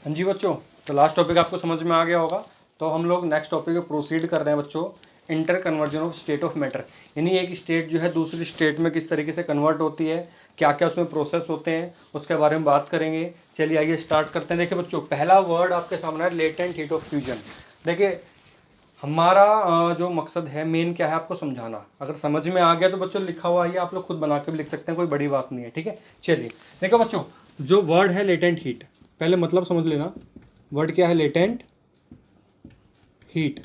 हाँ जी बच्चों, तो लास्ट टॉपिक आपको समझ में आ गया होगा। तो हम लोग नेक्स्ट टॉपिक पे प्रोसीड कर रहे हैं बच्चों, inter conversion of state of matter. यानी एक स्टेट जो है दूसरी स्टेट में किस तरीके से कन्वर्ट होती है, क्या क्या उसमें प्रोसेस होते हैं, उसके बारे में बात करेंगे। चलिए आइए स्टार्ट करते हैं। देखिए बच्चों, पहला वर्ड आपके सामने है लेटेंट हीट ऑफ फ्यूजन। देखिए हमारा जो मकसद है मेन क्या है आपको समझाना। अगर समझ में आ गया तो बच्चों लिखा हुआ है आप लोग खुद बना के भी लिख सकते हैं, कोई बड़ी बात नहीं है। ठीक है, चलिए देखो बच्चों, जो वर्ड है लेटेंट हीट, पहले मतलब समझ लेना। वर्ड क्या है? Latent heat.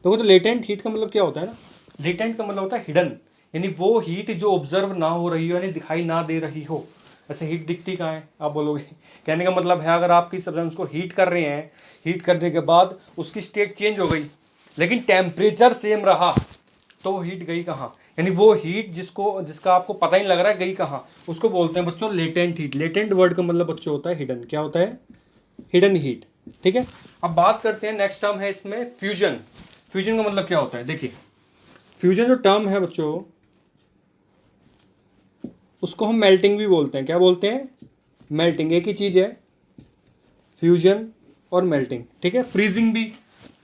तो लेटेंट हीट का मतलब क्या होता है ना, लेटेंट का मतलब होता है हिडन, यानी वो हीट जो ऑब्जर्व ना हो रही हो, यानी दिखाई ना दे रही हो। ऐसे हीट दिखती कहाँ है आप बोलोगे? कहने का मतलब है अगर आप किसी सब्सटेंस को हीट कर रहे हैं, हीट करने के बाद उसकी स्टेट चेंज हो गई लेकिन टेम्परेचर सेम रहा, तो वो हीट गई कहाँ? यानी वो हीट जिसका आपको पता ही नहीं लग रहा है गई कहाँ, उसको बोलते हैं बच्चों लेटेंट हीट। लेटेंट वर्ड का मतलब बच्चों होता है हिडन। क्या होता है? Hidden heat. ठीक है, अब बात करते हैं नेक्स्ट टर्म है इसमें फ्यूजन। फ्यूजन का मतलब क्या होता है? देखिए फ्यूजन जो टर्म है बच्चों, उसको हम मेल्टिंग भी बोलते हैं। क्या बोलते हैं? मेल्टिंग। एक ही चीज है फ्यूजन और मेल्टिंग। ठीक है, फ्रीजिंग भी,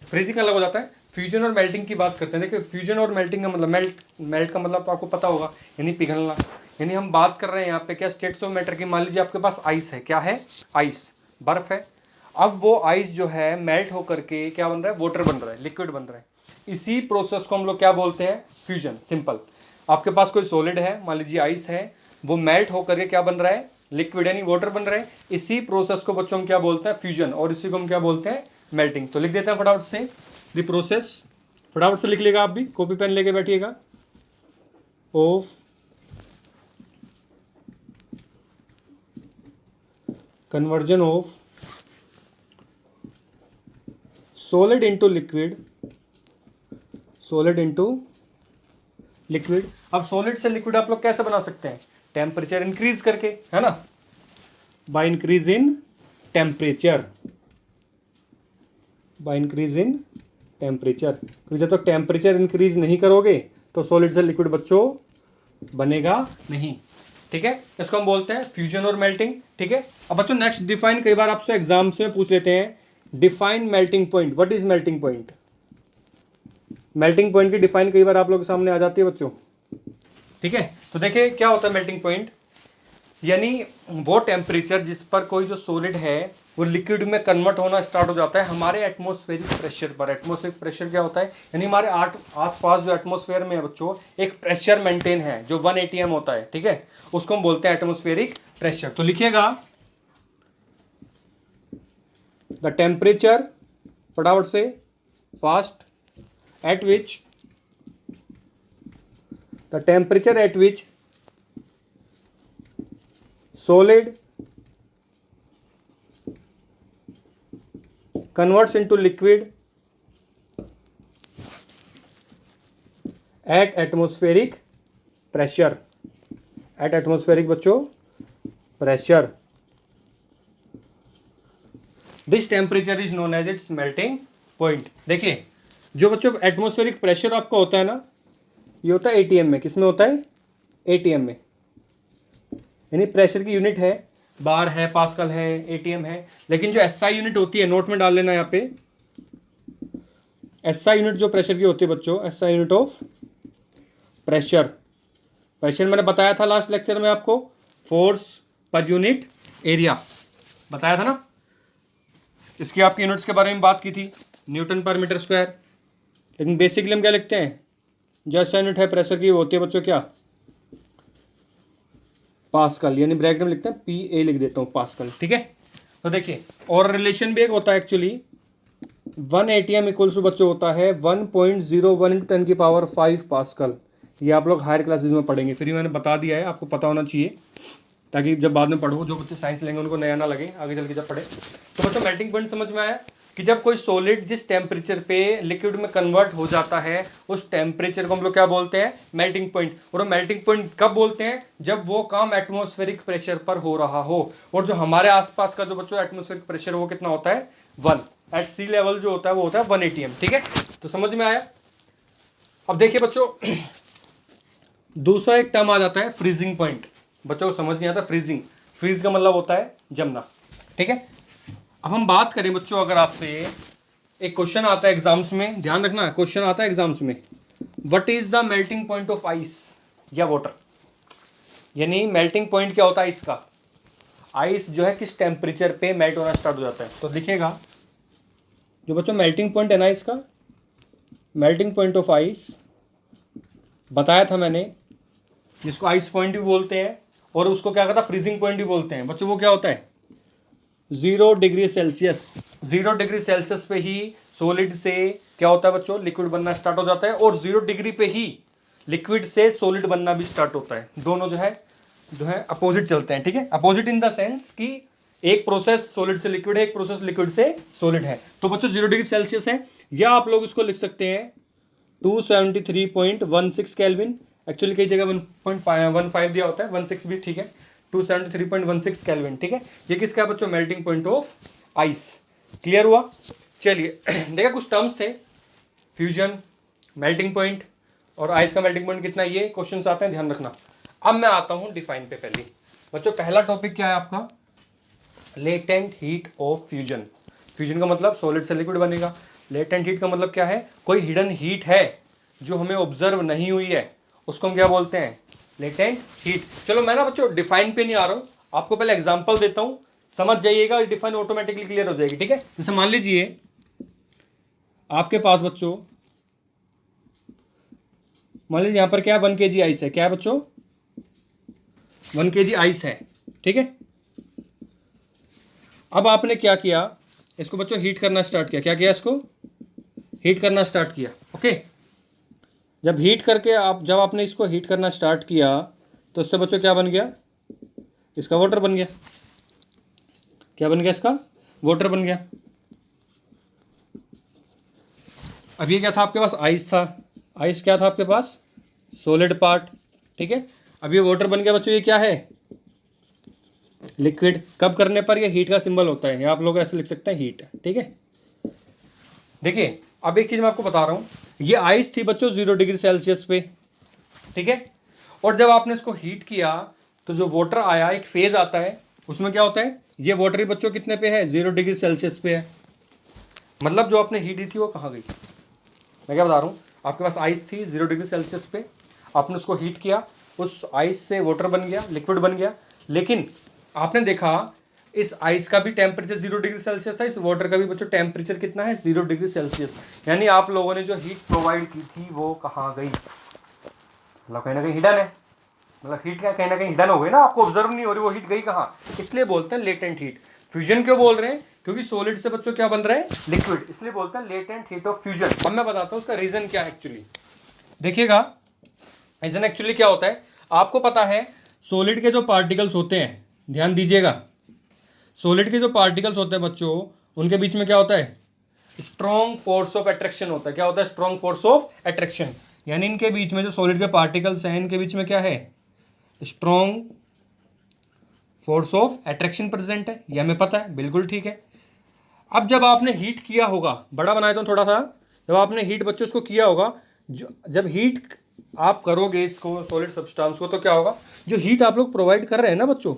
फ्रीजिंग अलग हो जाता है। फ्यूजन और मेल्टिंग की बात करते हैं। देखिए फ्यूजन और मेल्टिंग का मतलब, मेल्ट का मतलब तो आपको पता होगा, यानी पिघलना। यानी हम बात कर रहे हैं यहाँ पे क्या स्टेट्स ऑफ मैटर की। मान लीजिए आपके पास आइस है। क्या है? आइस, बर्फ है। अब वो आइस जो है मेल्ट होकर के क्या बन रहा है? वाटर बन रहा है, लिक्विड बन रहा है। इसी प्रोसेस को हम लोग क्या बोलते हैं? फ्यूजन। सिंपल। आपके पास कोई सॉलिड है, मान लीजिए आइस है, वो मेल्ट होकर के क्या बन रहा है? लिक्विड यानी वाटर बन रहा है। इसी प्रोसेस को बच्चों हम क्या बोलते हैं? फ्यूजन। और इसी को हम क्या बोलते हैं? मेल्टिंग। तो लिख देते हैं फटाफट से द प्रोसेस, फटाफट से लिख लेगा, आप भी कॉपी पेन लेके बैठिएगा। Of conversion of solid into liquid, solid into liquid. अब सॉलिड से लिक्विड आप लोग कैसे बना सकते हैं? टेम्परेचर इंक्रीज करके, है ना, bye increase in temperature, bye increase in temperature. क्योंकि जब तक टेम्परेचर इंक्रीज नहीं करोगे तो सॉलिड से लिक्विड बच्चों बनेगा नहीं। ठीक है, इसको हम बोलते हैं फ्यूजन और मेल्टिंग। ठीक है, अब बच्चों नेक्स्ट डिफाइन, कई बार आपसे एग्जाम्स में पूछ लेते हैं define melting point. What is melting point? Melting point की डिफाइन कई बार आप लोगों के सामने आ जाती है बच्चों। ठीक है, तो देखिए क्या होता है मेल्टिंग पॉइंट, यानी वो टेम्परेचर जिस पर कोई जो सॉलिड है वो लिक्विड में कन्वर्ट होना स्टार्ट हो जाता है हमारे एटमॉस्फेरिक प्रेशर पर। एटमॉस्फेरिक प्रेशर क्या होता है? यानी हमारे आसपास जो एटमॉस्फेयर में है बच्चों एक प्रेशर मेंटेन है जो 1 atm होता है। ठीक है, उसको हम बोलते हैं एटमॉस्फेरिक प्रेशर। तो लिखिएगा द टेम्परेचर, फटाफट से, fast, eight which, the temperature at which solid converts into liquid at atmospheric pressure, at atmospheric बच्चों pressure, this temperature is known as its melting point। देखिए जो बच्चों एटमॉस्फेरिक प्रेशर आपका होता है ना, ये होता है एटीएम में। किसमें होता है? एटीएम में, यानी प्रेशर की यूनिट है, बार है, पास्कल है, एटीएम है। लेकिन जो एसआई यूनिट होती है, नोट में डाल लेना यहाँ पे, एसआई यूनिट जो प्रेशर की होती है बच्चों, SI unit of pressure. Pressure मैंने बताया था लास्ट लेक्चर में आपको, फोर्स पर यूनिट एरिया बताया था ना। इसकी आपकी यूनिट्स के बारे में बात की थी, न्यूटन पर मीटर स्क्वायर। लेकिन बेसिकली हम क्या लिखते हैं? जो एसआई यूनिट है प्रेशर की वो होती है बच्चों क्या? पास्कल, यानी ब्रैकेट में लिखते हैं PA, लिख देता हूँ पास्कल। ठीक है, तो देखिए और रिलेशन भी एक होता है एक्चुअली, 1 atm इक्वल्स टू बच्चों होता है 1.01 × 10⁵ पास्कल। ये आप लोग हायर क्लासेस में पढ़ेंगे, फिर मैंने बता दिया है, आपको पता होना चाहिए ताकि जब बाद में पढ़ो, जो बच्चे साइंस लेंगे उनको नया ना लगे आगे चल के जब पढ़े। तो बच्चों मेल्टिंग पॉइंट समझ में आया कि जब कोई सॉलिड जिस टेम्परेचर पे लिक्विड में कन्वर्ट हो जाता है उस टेम्परेचर को हम लोग क्या बोलते हैं? Melting point. और वो मेल्टिंग पॉइंट कब बोलते हैं? जब वो काम एटमॉस्फेरिक प्रेशर पर हो रहा हो। और जो हमारे आसपास का जो बच्चों एटमॉस्फेरिक प्रेशर वो कितना होता है? 1। एट सी लेवल जो होता है वो होता है 1 atm। ठीक है, तो समझ में आया। अब देखिए बच्चों दूसरा एक टर्म आ जाता है फ्रीजिंग पॉइंट। बच्चों को समझ नहीं आता फ्रीजिंग। फ्रीज का मतलब होता है जमना। ठीक है, अब हम बात करें बच्चों, अगर आपसे एक क्वेश्चन आता है एग्जाम्स में, ध्यान रखना क्वेश्चन आता है एग्जाम्स में, what is the melting point of ice या वाटर, यानी मेल्टिंग पॉइंट क्या होता है इसका, आइस जो है किस टेम्परेचर पे मेल्ट होना स्टार्ट हो जाता है। तो लिखिएगा जो बच्चों मेल्टिंग पॉइंट है ना इसका, मेल्टिंग पॉइंट ऑफ आइस बताया था मैंने, जिसको आइस पॉइंट भी बोलते हैं और उसको क्या कहता है फ्रीजिंग पॉइंट भी बोलते हैं बच्चों। वो क्या होता है 0 डिग्री सेल्सियस। 0 डिग्री सेल्सियस पे ही सॉलिड से क्या होता है बच्चों, लिक्विड बनना स्टार्ट हो जाता है, और 0 डिग्री पे ही लिक्विड से सॉलिड बनना भी स्टार्ट होता है। दोनों जो है अपोजिट चलते हैं, ठीक है। अपोजिट इन द सेंस कि एक प्रोसेस सॉलिड से लिक्विड है, एक प्रोसेस लिक्विड से सॉलिड है। तो बच्चों 0 डिग्री सेल्सियस है, या आप लोग इसको लिख सकते हैं 273.16 केल्विन। एक्चुअली कई जगह 1.15 दिया होता है, 16 भी ठीक है, 273.16 केल्विन, ठीक है। ये किसका है बच्चों, melting point of ice. Clear हुआ। चलिए देखा कुछ टर्म्स थे, फ्यूजन, मेल्टिंग पॉइंट और आइस का मेल्टिंग पॉइंट कितना, ये क्वेश्चंस आते हैं, ध्यान रखना। अब मैं आता हूं डिफाइन पे। पहले बच्चों पहला टॉपिक क्या है आपका, latent heat of fusion. Fusion का मतलब सॉलिड से लिक्विड बनेगा। लेटेंट हीट का मतलब क्या है, कोई हिडन हीट है जो हमें ऑब्जर्व नहीं हुई है, उसको हम क्या बोलते हैं, लेटेंट हीट। चलो मैं ना बच्चों डिफाइन पे नहीं आ रहा हूं, आपको पहले एग्जांपल देता हूं, समझ जाइएगा, डिफाइन ऑटोमेटिकली क्लियर हो जाएगी, ठीक है। जैसे मान लीजिए आपके पास बच्चों, मान लीजिए यहां पर क्या 1 kg आइस है, क्या है बच्चों 1 kg आइस है, ठीक है। अब आपने क्या किया, इसको बच्चों हीट करना स्टार्ट किया। क्या किया, इसको हीट करना स्टार्ट किया, ओके। जब हीट करके जब आपने इसको हीट करना स्टार्ट किया तो इससे बच्चों क्या बन गया, इसका वाटर बन गया। क्या बन गया, इसका वाटर बन गया। अब ये क्या था आपके पास, आइस था। आइस क्या था आपके पास, सॉलिड पार्ट, ठीक है। अब ये वाटर बन गया बच्चों, ये क्या है, लिक्विड। कब करने पर ये हीट का सिंबल होता है, या आप लोग ऐसे लिख सकते हैं हीट, ठीक है। देखिए अब एक चीज मैं आपको बता रहा हूं, ये आइस थी बच्चों 0 डिग्री सेल्सियस पे, ठीक है। और जब आपने इसको हीट किया तो जो वाटर आया, एक फेज आता है, उसमें क्या होता है, ये वाटर ही बच्चों कितने पे है, 0 डिग्री सेल्सियस पे है। मतलब जो आपने हीट दी थी वो कहाँ गई, मैं क्या बता रहा हूँ, आपके पास आइस थी 0 डिग्री सेल्सियस पे, आपने उसको हीट किया, उस आइस से वाटर बन गया, लिक्विड बन गया। लेकिन आपने देखा इस आइस का भी टेम्परेचर 0 डिग्री सेल्सियस था, इस वाटर का भी बच्चों टेम्परेचर कितना है, 0 डिग्री सेल्सियस। यानी आप लोगों ने जो हीट प्रोवाइड की थी वो कहाँ गई, मतलब कहीं ना कहीं हिडन है, मतलब हीट का कहीं ना कहीं हिडन हो गई ना, आपको ऑब्जर्व नहीं हो रही, वो हीट गई कहाँ, इसलिए बोलते हैं लेटेंट हीट। फ्यूजन क्यों बोल रहे हैं, क्योंकि सॉलिड से बच्चों क्या बन रहा है, लिक्विड, इसलिए बोलते हैं लेटेंट हीट ऑफ फ्यूजन। अब मैं बताता हूँ उसका रीजन क्या है एक्चुअली। देखिएगा रीजन एक्चुअली क्या होता है, आपको पता है सॉलिड के जो पार्टिकल्स होते हैं, ध्यान दीजिएगा, सॉलिड के जो पार्टिकल्स होते हैं बच्चों, उनके बीच में क्या होता है, स्ट्रॉन्ग फोर्स ऑफ अट्रैक्शन होता है। क्या होता है, स्ट्रॉन्ग फोर्स ऑफ अट्रैक्शन। यानी इनके बीच में जो सॉलिड के पार्टिकल्स हैं, इनके बीच में क्या है, strong force of attraction present है, ये हमें पता है, बिल्कुल ठीक है। अब जब आपने हीट किया होगा, बड़ा बनाया तो थोड़ा सा, जब आपने हीट बच्चों इसको किया होगा, जब हीट आप करोगे इसको सॉलिड सब्सटेंस को, तो क्या होगा, जो हीट आप लोग प्रोवाइड कर रहे हैं ना बच्चों,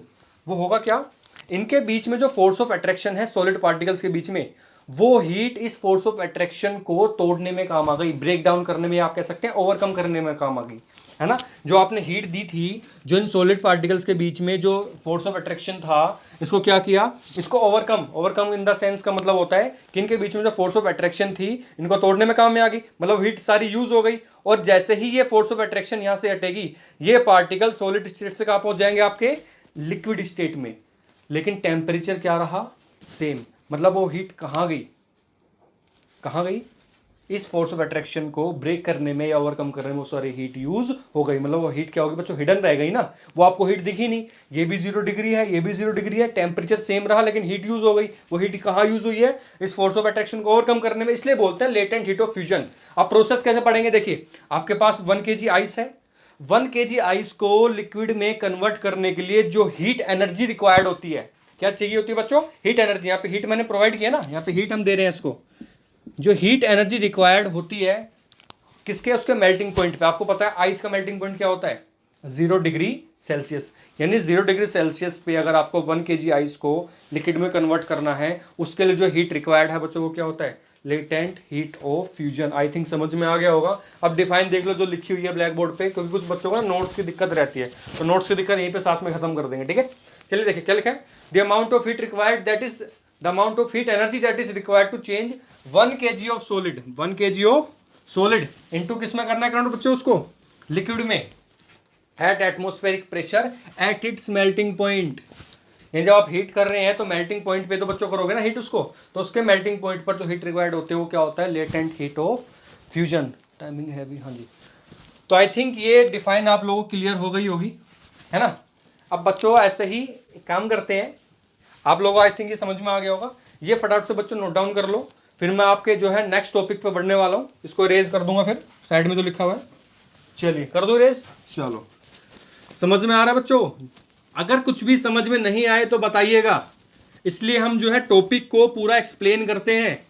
वो होगा क्या, इनके बीच में जो फोर्स ऑफ अट्रैक्शन है सॉलिड पार्टिकल्स के बीच में, वो हीट इस फोर्स ऑफ अट्रैक्शन को तोड़ने में काम आ गई, ब्रेक डाउन करने में, आप कह सकते हैं ओवरकम करने में काम आ गई, है ना। जो आपने हीट दी थी, जो इन सॉलिड पार्टिकल्स के बीच में जो फोर्स ऑफ अट्रैक्शन था, इसको क्या किया, इसको ओवरकम इन द सेंस का मतलब होता है कि इनके बीच में जो फोर्स ऑफ अट्रैक्शन थी, इनको तोड़ने में काम में आ गई, मतलब हीट सारी यूज हो गई। और जैसे ही ये फोर्स ऑफ अट्रैक्शन यहां से हटेगी, ये पार्टिकल सॉलिड स्टेट से कहां पहुंच जाएंगे, आपके लिक्विड स्टेट में। लेकिन टेम्परेचर क्या रहा, सेम। मतलब वो हीट कहां गई, कहां गई, इस फोर्स ऑफ अट्रैक्शन को ब्रेक करने में या ओवरकम करने में वो सारी हीट यूज हो गई। मतलब वो हीट क्या होगी बच्चों, हिडन रह गई ना, वो आपको हीट दिखी नहीं। ये भी 0 डिग्री है, ये भी 0 डिग्री है, टेम्परेचर सेम रहा, लेकिन हीट यूज हो गई। वो हीट कहाँ यूज हुई है, इस फोर्स ऑफ अट्रैक्शन को ओवरकम करने में, इसलिए बोलते हैं लेटेंट हीट ऑफ फ्यूजन। अब प्रोसेस कैसे पढ़ेंगे, देखिए आपके पास 1 kg आइस है, 1 kg आइस को लिक्विड में कन्वर्ट करने के लिए जो हीट एनर्जी रिक्वायर्ड होती है, क्या चाहिए होती है बच्चों, हीट एनर्जी। यहाँ पे हीट मैंने प्रोवाइड किया ना, यहाँ पे हीट हम दे रहे हैं इसको, जो हीट एनर्जी रिक्वायर्ड होती है किसके, उसके मेल्टिंग पॉइंट पे। आपको पता है आइस का मेल्टिंग पॉइंट क्या होता है, 0 डिग्री सेल्सियस। यानी 0 डिग्री सेल्सियस पे अगर आपको 1 kg आइस को लिक्विड में कन्वर्ट करना है, उसके लिए जो हीट रिक्वायर्ड है बच्चों, वो क्या होता है? Latent heat of fusion. I think समझ में आ गया होगा। अब डिफाइन देख लो जो लिखी हुई है ब्लैक बोर्ड पे, क्योंकि कुछ बच्चों को ना नोट्स की दिक्कत रहती है, तो नोट्स की दिक्कत यहीं पे साथ में खत्म कर देंगे, ठीक है। चलिए देखिए क्या लिखा है, the amount of heat required that is the amount of heat energy that is required to change 1 kg of solid, 1 kg of solid into किस में करना है कन्वर्ट बच्चों? उसको लिक्विड में, at atmospheric pressure at its melting point. ये जब आप हीट कर रहे हैं तो मेल्टिंग पॉइंट पे तो बच्चों करोगे ना हीट उसको, तो उसके मेल्टिंग पॉइंट पर जो हीट रिक्वायर्ड होते हैं वो क्या होता है? Latent heat of fusion. Timing heavy, हाँ जी। तो आई थिंक ये डिफाइन आप लोगों को क्लियर हो गई होगी, है ना। अब बच्चों ऐसे ही काम करते हैं, आप लोगों को आई थिंक ये समझ में आ गया होगा। ये फटाफट से बच्चों नोट डाउन कर लो, फिर मैं आपके जो है नेक्स्ट टॉपिक पे बढ़ने वाला हूँ। इसको इरेज कर दूंगा फिर साइड में जो लिखा हुआ है, चलिए कर दो इरेज। चलो, समझ में आ रहा है बच्चों? अगर कुछ भी समझ में नहीं आए तो बताइएगा, इसलिए हम जो है टॉपिक को पूरा एक्सप्लेन करते हैं।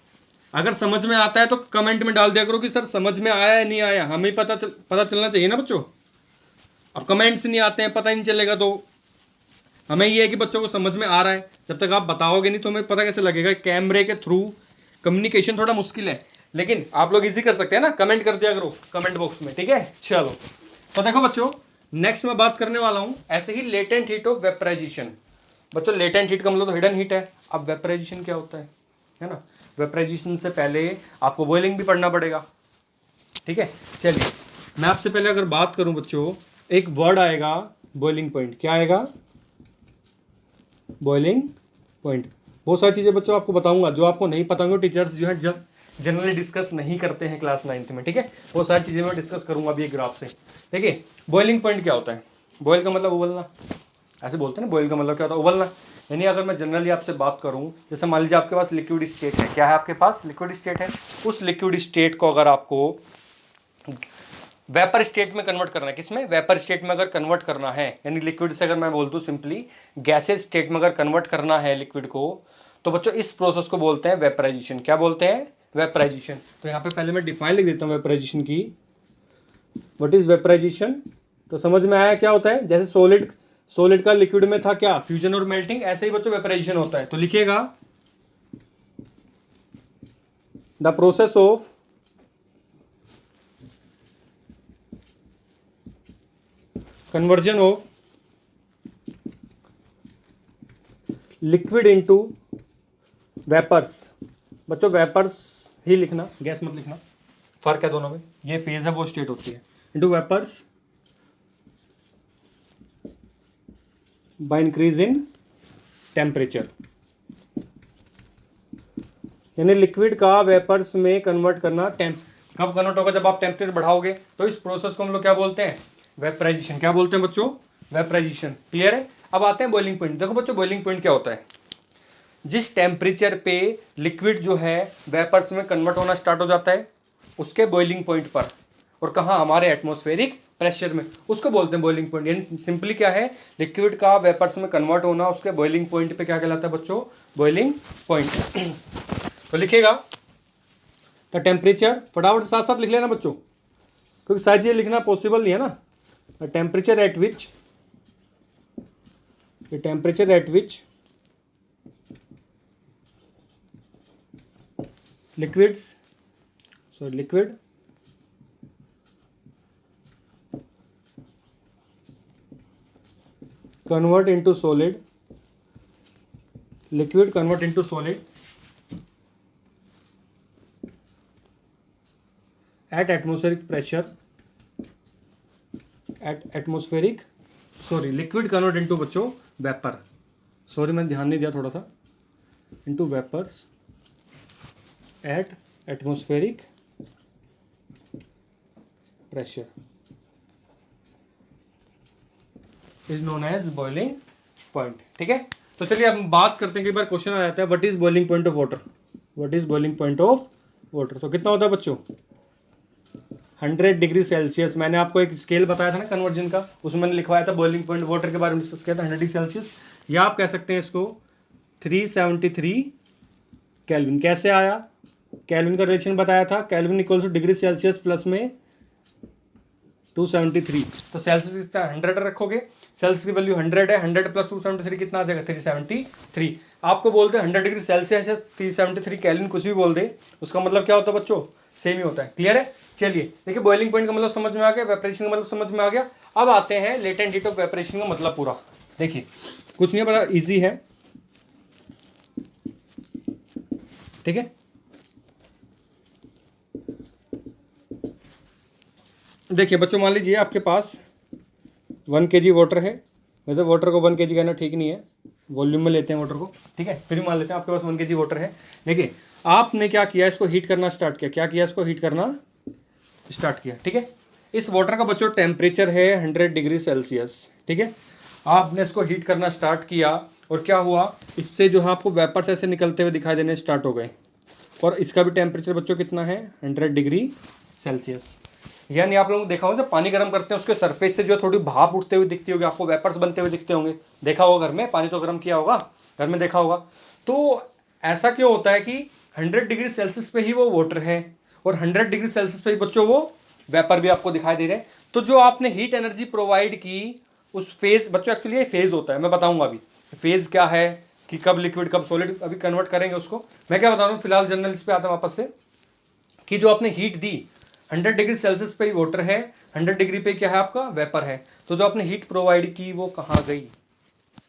अगर समझ में आता है तो कमेंट में डाल दिया करो कि सर समझ में आया है नहीं आया, हमें पता चलना चाहिए ना बच्चों। अब कमेंट्स नहीं आते हैं, पता ही नहीं चलेगा, तो हमें ये है कि बच्चों को समझ में आ रहा है। जब तक आप बताओगे नहीं तो हमें पता कैसे लगेगा? कैमरे के थ्रू कम्युनिकेशन थोड़ा मुश्किल है, लेकिन आप लोग इजी कर सकते हैं ना, कमेंट कर दिया करो कमेंट बॉक्स में, ठीक है। चलो तो देखो बच्चों, नेक्स्ट मैं बात करने वाला हूं ऐसे ही लेटेंट हीट ऑफ वेपराइजेशन। बच्चों लेटेंट हीट का मतलब तो हिडन हीट है। अब वेपराइजेशन क्या होता है ना। वेपराइजेशन से पहले आपको बॉइलिंग भी पढ़ना पड़ेगा, ठीक है। चलिए मैं आपसे पहले अगर बात करूं बच्चों, एक वर्ड आएगा बॉइलिंग पॉइंट। क्या आएगा? Boiling point. बहुत सारी चीज़ें बच्चों आपको बताऊंगा जो आपको नहीं पता होंगे, टीचर्स जो है जनरली डिस्कस नहीं करते हैं क्लास 9th में, ठीक है। वो सारी चीज़ें मैं डिस्कस करूंगा अभी एक ग्राफ से। देखिए बॉइलिंग पॉइंट क्या होता है? बॉयल का मतलब उबलना, ऐसे बोलते हैं ना। बॉयल का मतलब क्या होता है? उबलना। यानी अगर मैं जनरली आपसे बात करूं, जैसे मान लीजिए आपके पास लिक्विड स्टेट है। क्या है आपके पास? लिक्विड स्टेट है। उस लिक्विड स्टेट को अगर आपको वेपर स्टेट में कन्वर्ट करना है, किसमें? वेपर स्टेट में अगर कन्वर्ट करना है, यानी लिक्विड से अगर मैं बोल दूं सिंपली गैसेज स्टेट में अगर कन्वर्ट करना है लिक्विड को, तो बच्चों इस प्रोसेस को बोलते हैं वेपराइजेशन। क्या बोलते हैं? वेपराइजेशन। तो यहाँ पे पहले मैं डिफाइन लिख देता हूँ वेपराइजेशन की। What is vaporisation? तो समझ में आया क्या होता है? जैसे सॉलिड का लिक्विड में था क्या? फ्यूजन और मेल्टिंग। ऐसे ही बच्चों वेपराइजेशन होता है। तो लिखिएगा the process of conversion of liquid into vapours. बच्चों वेपर्स ही लिखना, गैस मत लिखना, फर्क है दोनों में। ये फेज है वो स्टेट होती है। Into vapours by increase in temperature. यानी लिक्विड का वेपर्स में कन्वर्ट करना। कब कन्वर्ट होगा? जब आप टेम्परेचर बढ़ाओगे। तो इस प्रोसेस को हम लोग क्या बोलते हैं? वेपराइजेशन। क्या बोलते हैं बच्चों? वेपराइजेशन। क्लियर है? अब आते हैं बॉइलिंग पॉइंट। देखो बच्चों बॉइलिंग पॉइंट क्या होता है? जिस टेम्परेचर पे लिक्विड जो है वेपर्स में कन्वर्ट होना स्टार्ट हो जाता है, उसके बॉइलिंग पॉइंट पर, और कहाँ? हमारे एटमॉस्फेरिक प्रेशर में, उसको बोलते हैं बॉइलिंग पॉइंट। यानी सिंपली क्या है? लिक्विड का वेपर्स में कन्वर्ट होना, उसके बॉइलिंग पॉइंट पे क्या कहलाता है बच्चों? Boiling point. तो लिखिएगा द टेम्परेचर, फटाफट साथ साथ लिख लेना बच्चों, क्योंकि सारी चीज़ें लिखना पॉसिबल नहीं है ना। The temperature at which liquid convert into solid at atmospheric pressure liquid convert into बच्चों वेपर। सॉरी मैंने ध्यान नहीं दिया थोड़ा सा। into vapors at atmospheric pressure is known as boiling point, ठीक है। तो चलिए अब बात करते हैं, कई बार क्वेश्चन आ जाता है what is boiling point of water. What is boiling point of water? तो कितना होता है बच्चों? 100 डिग्री सेल्सियस। मैंने आपको एक स्केल बताया था ना कन्वर्जन का, उसमें मैंने लिखवाया था बॉइलिंग पॉइंट वाटर के बारे में डिस्कस किया था, 100 डिग्री सेल्सियस। या आप कह सकते हैं इसको 373 केल्विन। कैसे आया? केल्विन का रिलेशन बताया था। Kelvin equals two degree Celsius plus में 273। तो सेल्सियस कितना 100 रखोगे, सेल्सियस की वैल्यू 100 है, 100 प्लस 273 कितना आ जाएगा 373। आपको बोलते हैं 100 डिग्री सेल्सियस है 373 केल्विन, कुछ भी बोल दे उसका मतलब क्या होता है बच्चों, सेम ही होता है। क्लियर है। चलिए देखिए बॉइलिंग पॉइंट का मतलब समझ में आ गया, वेपरेशन का मतलब समझ में आ गया। अब आते हैं लेटेंट हीट ऑफ वेपरेशन का मतलब पूरा। देखिए कुछ नहीं है, बड़ा ईजी है, ठीक है। देखिए बच्चों मान लीजिए आपके पास 1 kg वाटर है, वैसे वाटर को 1 kg कहना ठीक नहीं है, वॉल्यूम में लेते हैं वाटर को, ठीक है, फिर मान लेते हैं आपके पास 1 kg वाटर है। देखिए आपने क्या किया, इसको हीट करना स्टार्ट किया, क्या किया, इसको हीट करना स्टार्ट किया, ठीक है। इस वाटर का बच्चों टेम्परेचर है 100 डिग्री सेल्सियस, ठीक है। आपने इसको हीट करना स्टार्ट किया और क्या हुआ, इससे जो है आपको वेपर्स ऐसे निकलते हुए दिखाई देने स्टार्ट हो गए, और इसका भी टेम्परेचर बच्चों कितना है 100 डिग्री सेल्सियस। यानी आप लोगों ने देखा होगा जब पानी गर्म करते हैं उसके सरफेस से जो थोड़ी भाप उठते हुए दिखती होगी, आपको वेपर्स बनते हुए दिखते होंगे, देखा होगा घर में, पानी तो गर्म किया होगा, घर में देखा होगा। तो ऐसा क्यों होता है कि 100 डिग्री सेल्सियस पे ही वो वाटर है और 100 डिग्री सेल्सियस पे ही बच्चों वो वेपर भी आपको दिखाई दे रहे हैं। तो जो आपने हीट एनर्जी प्रोवाइड की उस फेज, बच्चों एक्चुअली ये फेज होता है, मैं बताऊंगा अभी फेज क्या है, कि कब लिक्विड कब सॉलिड अभी कन्वर्ट करेंगे उसको। मैं क्या बता रहा हूँ फिलहाल जनरल इस पे आता हूँ वापस से, कि जो आपने हीट दी 100 डिग्री सेल्सियस पे ही वाटर है, 100 डिग्री पे क्या है आपका वेपर है, तो जो आपने हीट प्रोवाइड की वो कहाँ गई,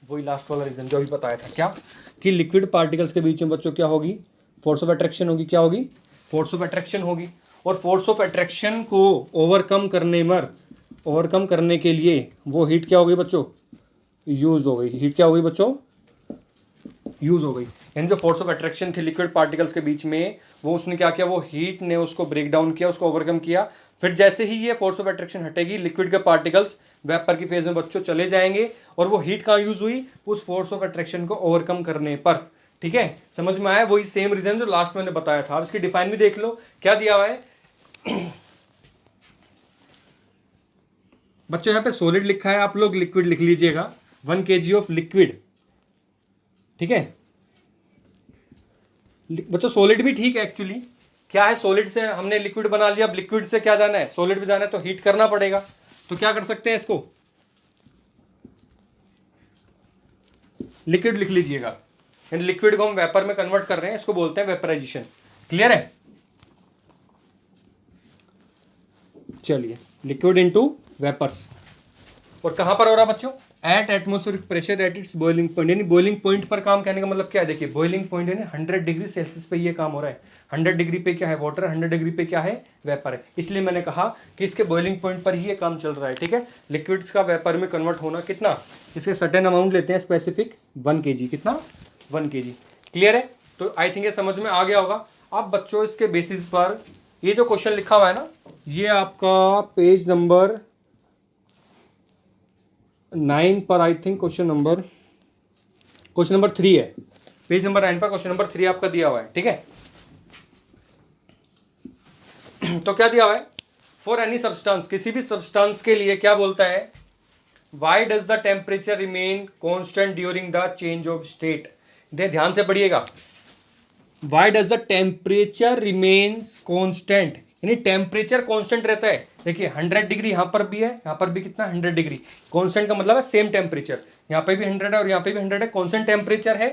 वही लास्ट वाला रीजन जो अभी बताया था, क्या कि लिक्विड पार्टिकल्स के बीच में बच्चों क्या होगी, फोर्स ऑफ अट्रैक्शन होगी, क्या होगी, फोर्स ऑफ अट्रैक्शन होगी। और फोर्स ऑफ अट्रैक्शन को ओवरकम करने के लिए वो हीट क्या हो गई बच्चों, यूज हो गई, हीट क्या हो गई बच्चों, यूज हो गई। यानी जो फोर्स ऑफ अट्रैक्शन थी लिक्विड पार्टिकल्स के बीच में, वो उसने क्या किया, वो हीट ने उसको ब्रेक डाउन किया, उसको ओवरकम किया। फिर जैसे ही ये फोर्स ऑफ अट्रैक्शन हटेगी, लिक्विड के पार्टिकल्स वेपर की फेज में बच्चों चले जाएंगे, और वो हीट कहाँ यूज हुई, उस फोर्स ऑफ अट्रैक्शन को ओवरकम करने पर। ठीक है, समझ में आया, वही सेम रीजन जो लास्ट में मैंने बताया था। अब इसकी डिफाइन भी देख लो, क्या दिया हुआ है बच्चों, यहाँ पे सॉलिड लिखा है, आप लोग लिक्विड लिख लीजिएगा, 1 kg ऑफ लिक्विड, ठीक है। बच्चों सॉलिड भी ठीक है एक्चुअली, क्या है, सॉलिड से हमने लिक्विड बना लिया, अब लिक्विड से क्या जाना है, सॉलिड में जाना है, तो हीट करना पड़ेगा। तो क्या कर सकते हैं, इसको लिक्विड लिख लीजिएगा, यानी लिक्विड को हम वेपर में कन्वर्ट कर रहे हैं, इसको बोलते हैं वेपराइजेशन। क्लियर है। चलिए लिक्विड इनटू वेपर्स, और कहां पर हो रहा है बच्चों, at atmospheric pressure at its boiling point. यानी बॉइलिंग पॉइंट पर काम कहने का मतलब क्या है, देखिए बॉइलिंग पॉइंट यानी 100 डिग्री सेल्सियस पे ये काम हो रहा है। 100 डिग्री पे क्या है वाटर, 100 डिग्री पे क्या है वेपर है, इसलिए मैंने कहा कि इसके बॉइलिंग पॉइंट पर ही ये काम चल रहा है। ठीक है, लिक्विड्स का वेपर में कन्वर्ट होना कितना, इसके सर्टेन अमाउंट लेते हैं स्पेसिफिक 1 kg, कितना 1 kg। क्लियर है, तो आई थिंक ये समझ में आ गया होगा। अब बच्चों इसके बेसिस पर ये जो क्वेश्चन लिखा हुआ है ना, ये आपका पेज नंबर 9 पर आई थिंक क्वेश्चन नंबर 3 है, पेज नंबर 9 पर क्वेश्चन नंबर 3 आपका दिया हुआ है। ठीक है, तो क्या दिया हुआ है, फॉर एनी सब्सटेंस, किसी भी सब्सटेंस के लिए क्या बोलता है, why does the temperature remain constant during the change of state. ध्यान से पढ़िएगा, why does the temperature remains constant, यानी टेम्परेचर कांस्टेंट रहता है। देखिए 100 डिग्री यहाँ पर भी है, यहाँ पर भी कितना 100 डिग्री, कांस्टेंट का मतलब है सेम टेम्परेचर, यहाँ पे भी 100 है और यहाँ पे भी 100 है, कांस्टेंट टेम्परेचर है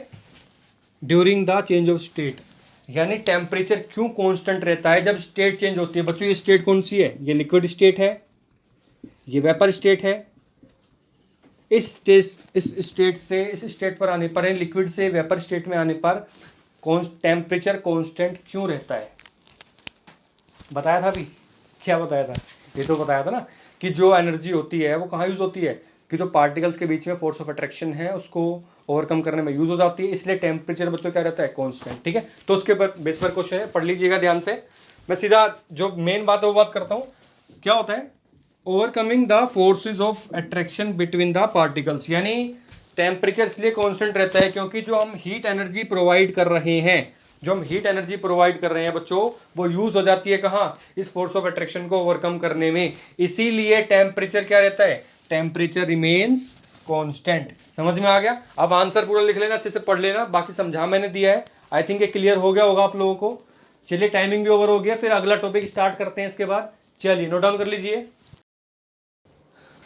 during the change of state. यानी टेम्परेचर क्यों कांस्टेंट रहता है जब स्टेट चेंज होती है। बच्चों ये स्टेट कौन सी है, ये लिक्विड स्टेट है, ये वेपर स्टेट है। इस स्टेट से इस स्टेट पर आने पर, लिक्विड से वेपर स्टेट में आने पर टेम्परेचर कांस्टेंट क्यों रहता है, बताया था अभी, क्या बताया था, ये तो बताया था ना, कि जो एनर्जी होती है वो कहाँ यूज होती है, कि जो पार्टिकल्स के बीच में फोर्स ऑफ अट्रैक्शन है उसको ओवरकम करने में यूज हो जाती है, इसलिए टेम्परेचर बच्चों क्या रहता है कांस्टेंट। ठीक है, तो उसके बेस पर क्वेश्चन है, पढ़ लीजिएगा ध्यान से। मैं सीधा जो मेन बात है वो बात करता हूँ, क्या होता है, overcoming the forces of attraction between the particles. यानी टेम्परेचर इसलिए कांस्टेंट रहता है क्योंकि जो हम हीट एनर्जी प्रोवाइड कर रहे हैं, बच्चों, वो यूज हो जाती है कहाँ, इस फोर्स ऑफ अट्रैक्शन को ओवरकम करने में, इसीलिए टेम्परेचर क्या रहता है, टेम्परेचर रिमेन्स कांस्टेंट। समझ में आ गया। अब आंसर पूरा लिख लेना, अच्छे से पढ़ लेना, बाकी समझा मैंने दिया है, आई थिंक ये क्लियर हो गया होगा आप लोगों को। चलिए टाइमिंग भी ओवर हो गया, फिर अगला टॉपिक स्टार्ट करते हैं इसके बाद। चलिए नोट डाउन कर लीजिए।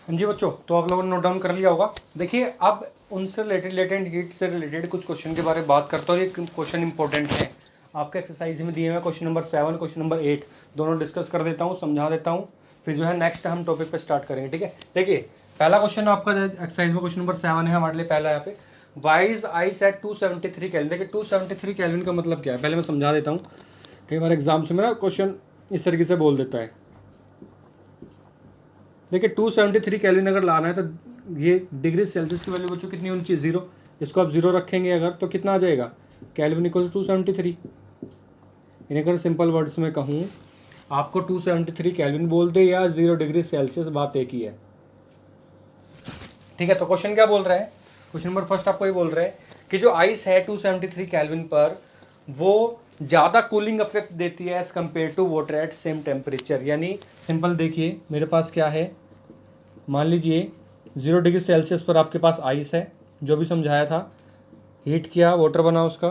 हाँ जी बच्चों, तो आप लोगों ने नोट डाउन कर लिया होगा। देखिए अब उनसे रिलेटेड लेटेंट हीट से रिलेटेड कुछ क्वेश्चन के बारे में बात करता हूँ। ये क्वेश्चन इंपॉर्टेंट है, आपके एक्सरसाइज में दिए हुए क्वेश्चन नंबर 7 क्वेश्चन नंबर 8 दोनों डिस्कस कर देता हूँ, समझा देता हूँ, फिर जो है नेक्स्ट हम टॉपिक पे स्टार्ट करेंगे। ठीक है, देखिए पहला क्वेश्चन आपका एक्सरसाइज में क्वेश्चन नंबर 7 है हमारे लिए। पहला यहाँ पे वाइज आइस एट 273 केल्विन। देखिए 273 केल्विन का मतलब क्या है, पहले मैं समझा देता हूँ। कई बार एग्जाम से मेरा क्वेश्चन इस तरीके से बोल देता है। देखिए 273 केल्विन अगर लाना है तो ये डिग्री सेल्सियस की वैल्यू बच्चों कितनी होनी चाहिए, 0। इसको आप 0 रखेंगे अगर तो कितना आ जाएगा, केल्विन इक्वल 273। यानी अगर सिंपल वर्ड्स में कहूँ आपको 273 केल्विन बोल दे या 0 डिग्री सेल्सियस, बात एक ही है। ठीक है, तो क्वेश्चन क्या बोल रहा है, क्वेश्चन नंबर फर्स्ट आपको ये बोल रहा है कि जो आइस है 273 केल्विन पर वो ज़्यादा कूलिंग इफेक्ट देती है as compare to water at same temperature. यानी सिंपल देखिए मेरे पास क्या है, मान लीजिए 0 डिग्री सेल्सियस पर आपके पास आइस है, जो भी समझाया था, हीट किया वाटर बना उसका।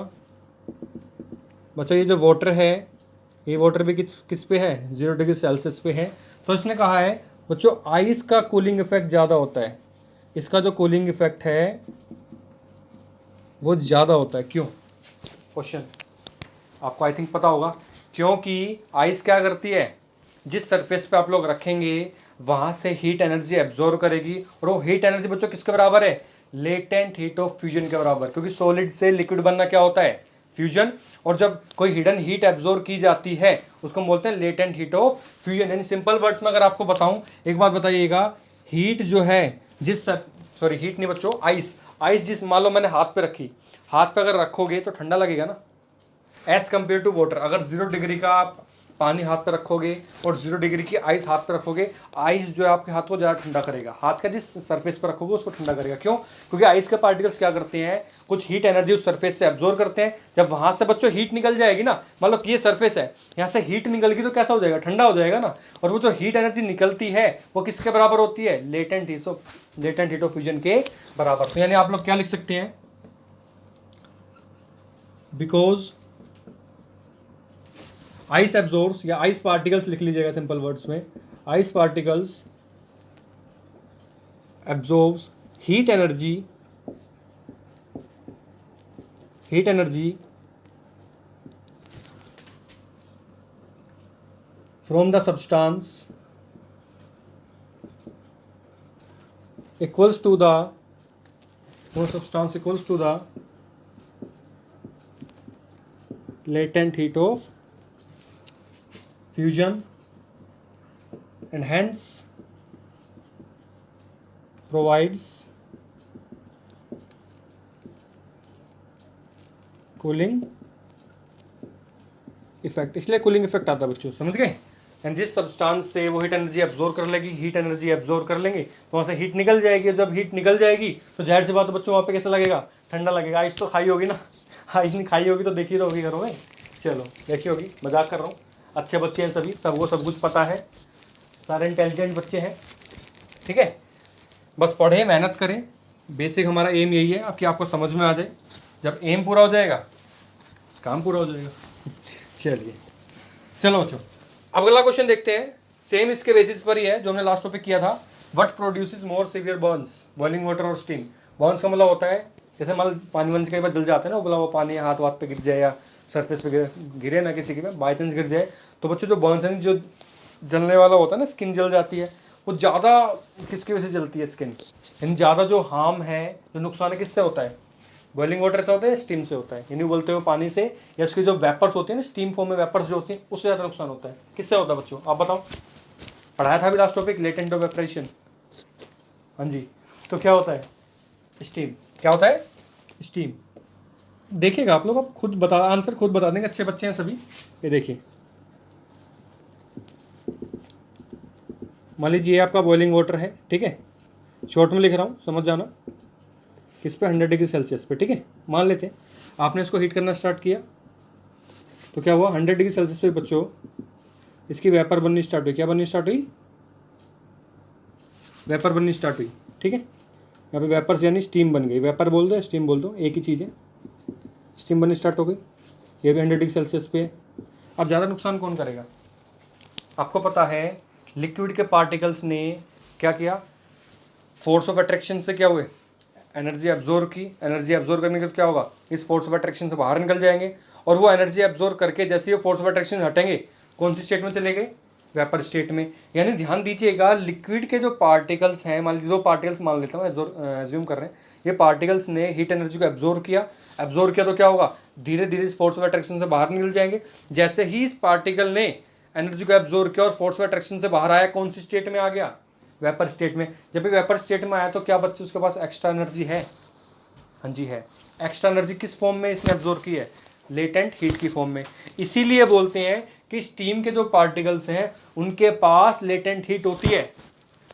बच्चों ये जो वाटर है ये वाटर भी किस पे है, 0 डिग्री सेल्सियस पे है। तो इसने कहा है बच्चों आइस का कूलिंग इफेक्ट ज़्यादा होता है, इसका जो कूलिंग इफेक्ट है वो ज़्यादा होता है। क्यों, क्वेश्चन आपको आई थिंक पता होगा। क्योंकि आइस क्या करती है, जिस सरफेस पे आप लोग रखेंगे वहाँ से हीट एनर्जी एब्जॉर्व करेगी, और वो हीट एनर्जी बच्चों किसके बराबर है, लेटेंट हीट ऑफ फ्यूजन के बराबर। क्योंकि सॉलिड से लिक्विड बनना क्या होता है, फ्यूजन। और जब कोई हिडन हीट एब्जॉर्व की जाती है उसको हम बोलते हैं लेटेंट हीट ऑफ फ्यूजन। यानी सिंपल वर्ड्स में अगर आपको बताऊं, एक बात बताइएगा, हीट जो है सॉरी हीट नहीं बच्चों, आइस जिस मान लो मैंने हाथ पे रखी, हाथ पे अगर रखोगे तो ठंडा लगेगा ना, एज कम्पेयर टू वाटर। अगर 0 डिग्री का आप पानी हाथ पे रखोगे और 0 डिग्री की आइस हाथ पे रखोगे, आइस जो है आपके हाथ को ज़्यादा ठंडा करेगा, हाथ का जिस सरफेस पर रखोगे उसको ठंडा करेगा। क्यों, क्योंकि आइस के पार्टिकल्स क्या करते हैं, कुछ हीट एनर्जी उस सरफेस से एब्जॉर्व करते हैं। जब वहाँ से बच्चों हीट निकल जाएगी ना, मान लो कि ये सरफेस है, यहाँ से हीट निकल गई तो कैसा हो जाएगा, ठंडा हो जाएगा ना। और वो जो हीट एनर्जी निकलती है वो किसके बराबर होती है, लेटेंट हीट ऑफ फ्यूजन के बराबर। तो यानी आप लोग क्या लिख सकते हैं, बिकॉज आइस एब्जॉर्ब्स, या आइस पार्टिकल्स लिख लीजिएगा सिंपल वर्ड्स में, ice particles absorbs heat energy from the substance equals to the latent heat of fusion and hence provides cooling effect. इसलिए कूलिंग इफेक्ट आता है बच्चों, समझ गए। एंड जिस सब्सटेंस से वो हीट एनर्जी एब्जॉर्व कर लेगी, हीट एनर्जी एब्जॉर्व कर लेंगे तो वहाँ से हीट निकल जाएगी। जब हीट निकल जाएगी तो जाहिर सी बात बच्चों वहाँ पे कैसा लगेगा, ठंडा लगेगा। आइस तो खाई होगी ना, आइस नहीं खाई होगी तो देखी रहोगी घरों में, चलो देखी होगी, मजाक कर रहा हूँ। अच्छे बच्चे हैं सभी, सबको सब कुछ पता है, सारे इंटेलिजेंट बच्चे हैं। ठीक है, बस पढ़े मेहनत करें, बेसिक हमारा एम यही है कि आपको समझ में आ जाए। जब एम पूरा हो जाएगा काम पूरा हो जाएगा। चलिए चलो बच्चों, अब अगला क्वेश्चन देखते हैं। सेम इसके बेसिस पर ही है जो हमने लास्ट टॉपिक किया था। What produces more severe Burns, boiling water और स्टीम। बर्न्स का मतलब होता है जैसे मान पानी वानी कई बार जल जाता है ना, उबला हुआ पानी हाथ वाथ पे गिर जाए या सरफेस पे गिरे ना किसी के पे बाई चांस गिर जाए, तो बच्चों जो बर्न्स हैं, जो जलने वाला होता है ना, स्किन जल जाती है, वो ज़्यादा किसकी वजह से जलती है स्किन, यानी ज़्यादा जो हार्म है, जो नुकसान है, किससे होता है, बॉइलिंग वाटर से होता है, स्टीम से होता है। यानी बोलते हुए पानी से, या उसकी जो वेपर्स होती है ना, स्टीम फॉर्म में वेपर्स जो होती हैं, उससे ज़्यादा नुकसान होता है। किससे होता है बच्चों, आप बताओ, पढ़ाया था अभी लास्ट टॉपिक लेटेंट ऑफ वेपरेशन। हाँ जी, तो क्या होता है, स्टीम। क्या होता है, स्टीम। देखिएगा आप लोग, आप खुद बता, आंसर खुद बता देंगे, अच्छे बच्चे हैं सभी। ये देखिए, मान लीजिए आपका बॉइलिंग वाटर है, ठीक है, शॉर्ट में लिख रहा हूँ, समझ जाना, किस पे, 100 डिग्री सेल्सियस पे। ठीक है, मान लेते हैं आपने इसको हीट करना स्टार्ट किया, तो क्या हुआ, 100 डिग्री सेल्सियस पे बच्चों इसकी वेपर बननी स्टार्ट हुई। क्या बननी स्टार्ट हुई, वेपर बननी स्टार्ट हुई। ठीक है, यहाँ पे वेपर्स यानी स्टीम बन गई, वेपर बोल दो स्टीम बोल दो, एक ही चीज़ है। स्टीम बननी स्टार्ट हो गई, ये भी 100 डिग्री सेल्सियस पे है। अब ज़्यादा नुकसान कौन करेगा, आपको पता है, लिक्विड के पार्टिकल्स ने क्या किया, फोर्स ऑफ अट्रैक्शन से क्या हुए, एनर्जी एब्जॉर्व की, एनर्जी एब्जॉर्व करने के तो क्या होगा, इस फोर्स ऑफ अट्रैक्शन से बाहर निकल जाएंगे, और वो एनर्जी एब्जॉर्व करके जैसे ये फोर्स ऑफ अट्रैक्शन हटेंगे कौन सी स्टेट में चले गए, वेपर स्टेट में। यानी ध्यान दीजिएगा, लिक्विड के जो पार्टिकल्स हैं, मान लीजिए दो पार्टिकल्स मान लेता हूँ, एज्यूम कर रहे हैं, ये पार्टिकल्स ने हीट एनर्जी को एब्जॉर्व किया तो क्या होगा, धीरे धीरे इस फोर्स ऑफ अट्रैक्शन से बाहर निकल जाएंगे। जैसे ही इस पार्टिकल ने एनर्जी को एब्जॉर्व किया और फोर्स ऑफ अट्रैक्शन से बाहर आया, कौन सी स्टेट में आ गया, वेपर स्टेट में। जब भी वेपर स्टेट में आया तो क्या बच्चे उसके पास एक्स्ट्रा एनर्जी है, हाँ जी है। एक्स्ट्रा एनर्जी किस फॉर्म में इसने एब्जॉर्व की है, लेटेंट हीट की फॉर्म में। इसीलिए बोलते हैं कि स्टीम के जो पार्टिकल्स हैं उनके पास लेटेंट हीट होती है।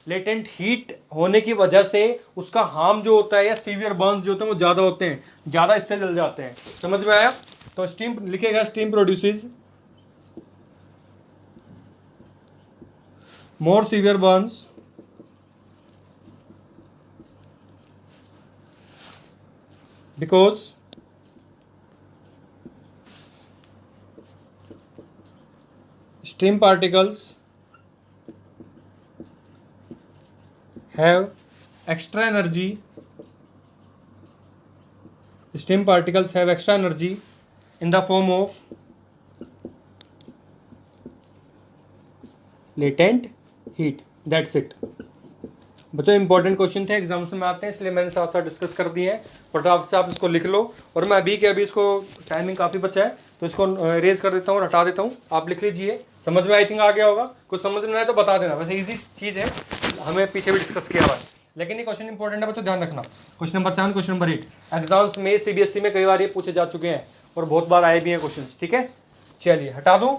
लेटेंट हीट होने की वजह से उसका हार्म जो होता है या सीवियर बर्न्स जो होते हैं वो ज़्यादा होते हैं, ज़्यादा इससे जल जाते हैं। समझ में आया। तो स्टीम लिखेगा, steam produces more severe Burns because steam particles have extra energy, steam particles have extra energy in the form of latent heat, that's it। बच्चों इंपॉर्टेंट क्वेश्चन थे, एग्जाम्स में आते हैं, इसलिए मैंने साथ साथ डिस्कस कर दिए हैं। फटाफट से आप इसको लिख लो, और मैं अभी के अभी इसको, टाइमिंग काफ़ी बचा है तो इसको रेज कर देता हूँ और हटा देता हूँ, आप लिख लीजिए। समझ में आई थिंक आ गया होगा, कुछ समझ में आए तो बता देना, वैसे ईजी चीज़ है, हमें पीछे भी डिस्कस किया हुआ है, लेकिन ये क्वेश्चन इंपॉर्टेंट है बच्चों, ध्यान रखना। Question number 7, question number 8 exams में CBSE में कई बार ये पूछे जा चुके हैं और बहुत बार आए भी हैं क्वेश्चन, ठीक है। चलिए हटा दूँ।